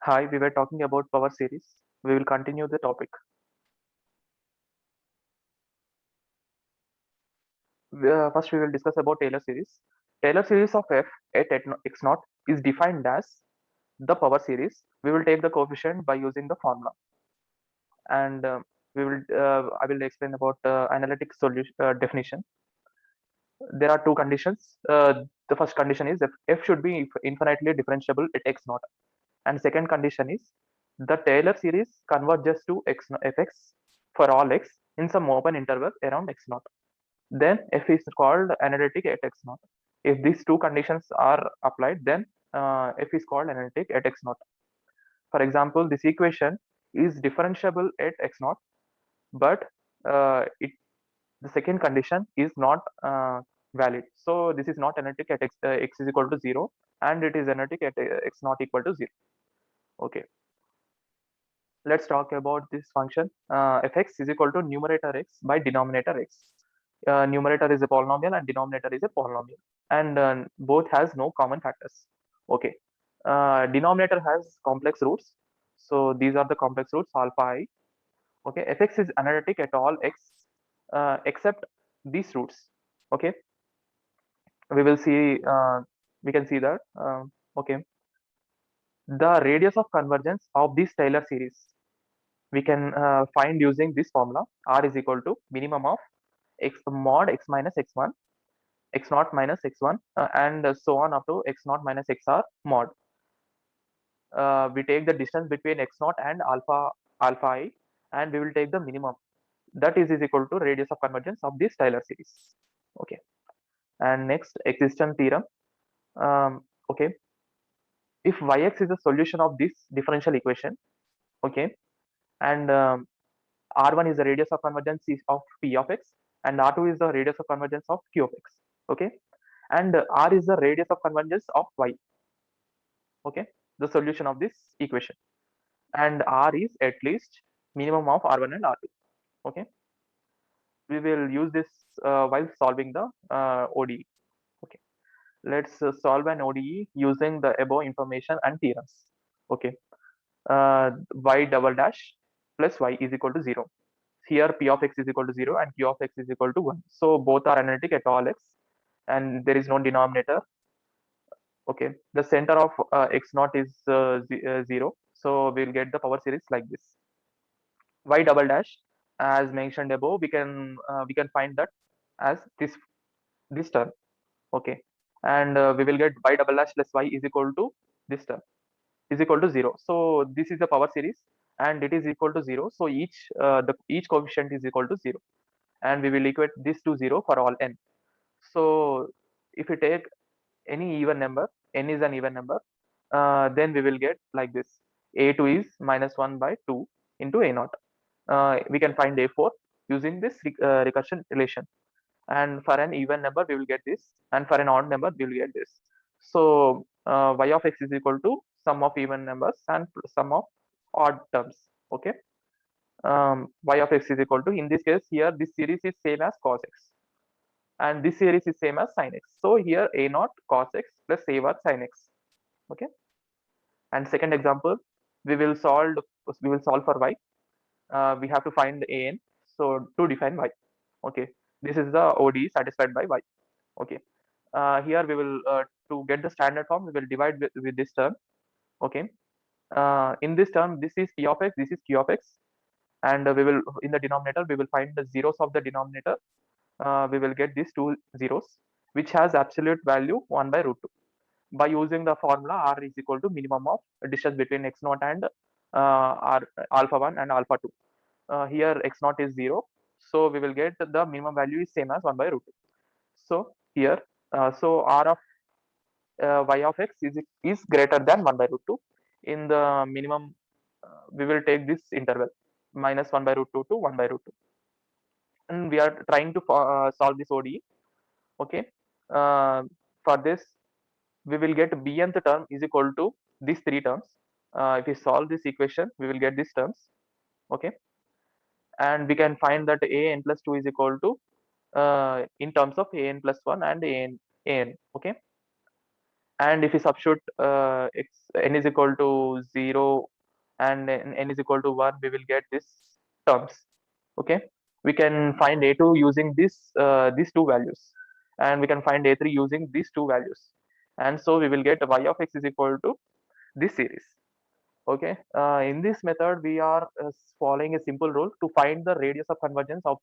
Hi, we were talking about power series. We will continue the topic. First, we will discuss about Taylor series. Taylor series of f at x naught is defined as the power series. We will take the coefficient by using the formula, and we will. I will explain about analytic solution definition. There are two conditions. The first condition is that f should be infinitely differentiable at x naught, and second condition is the Taylor series converges to fx for all x in some open interval around x naught. Then f is called analytic at x naught. If these two conditions are applied, then f is called analytic at x naught. For example, this equation is differentiable at x naught, but the second condition is not valid. So this is not analytic at x is equal to 0, and it is analytic at x not equal to 0. Okay, let's talk about this function. Fx is equal to numerator x by denominator x. Numerator is a polynomial and denominator is a polynomial, and both has no common factors. Okay, denominator has complex roots, so these are the complex roots alpha I. Okay, fx is analytic at all x except these roots. Okay, we will see. We can see that. Okay, the radius of convergence of this Taylor series we can find using this formula. R is equal to minimum of x mod x minus x1, x naught minus x1, and so on up to x naught minus xr mod. We take the distance between x naught and alpha I, and we will take the minimum. That is equal to radius of convergence of this Taylor series. Okay, and next existence theorem. Okay, if yx is the solution of this differential equation, okay, and r1 is the radius of convergence of p of x, and r2 is the radius of convergence of q of x. Okay, and r is the radius of convergence of y. Okay, the solution of this equation, and r is at least minimum of r1 and r2. Okay, we will use this while solving the ODE. Okay, let's solve an ODE using the above information and theorems. Okay, y double dash plus y is equal to 0. Here p of x is equal to 0 and q of x is equal to 1. So both are analytic at all x, and there is no denominator. Okay, the center of x naught is 0, so we'll get the power series like this. Y double dash, as mentioned above, we can find that as this term. Okay, and we will get y double dash plus y is equal to this term is equal to 0. So this is the power series, and it is equal to 0. So each coefficient is equal to 0, and we will equate this to 0 for all n. So if we take any even number, n is an even number, then we will get like this. A2 is minus 1 by 2 into A naught. We can find A4 using this recursion relation. And for an even number, we will get this. And for an odd number, we will get this. So y of x is equal to sum of even numbers and sum of odd terms. Okay. Y of x is equal to, in this case, here this series is same as cos x, and this series is same as sin x. So here a naught cos x plus a var sin x. Okay. And second example, we will solve for y. We have to find an. So to define y. Okay. This is the ODE satisfied by y. Okay. Here we will to get the standard form, we will divide with this term. Okay. In this term, this is p of x, this is q of x, and we will, in the denominator, we will find the zeros of the denominator. We will get these two zeros, which has absolute value 1 by root 2. By using the formula, r is equal to minimum of distance between x naught and r alpha 1 and alpha 2. Here x naught is 0, so we will get the minimum value is same as 1 by root 2. So here, so r of y of x is greater than 1 by root 2. In the minimum, we will take this interval minus 1 by root 2 to 1 by root 2. And we are trying to solve this ODE. Okay. For this, we will get bnth term is equal to these three terms. If we solve this equation, we will get these terms. Okay, and we can find that an plus 2 is equal to in terms of an plus 1 and an. Okay, And if we substitute n is equal to 0 and n is equal to 1, we will get this terms. Okay, we can find a2 using these two values, and we can find a3 using these two values, and so we will get y of x is equal to this series. Okay, in this method we are following a simple rule to find the radius of convergence of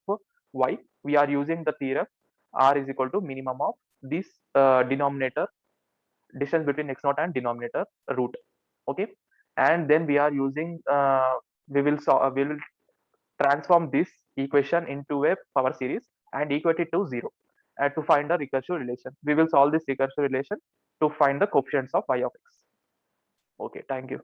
y. We are using the theorem r is equal to minimum of this denominator, distance between x naught and denominator root. Okay, and then we are using we will transform this equation into a power series and equate it to 0 to find the recursive relation. We will solve this recursive relation to find the coefficients of y of x. Okay, thank you.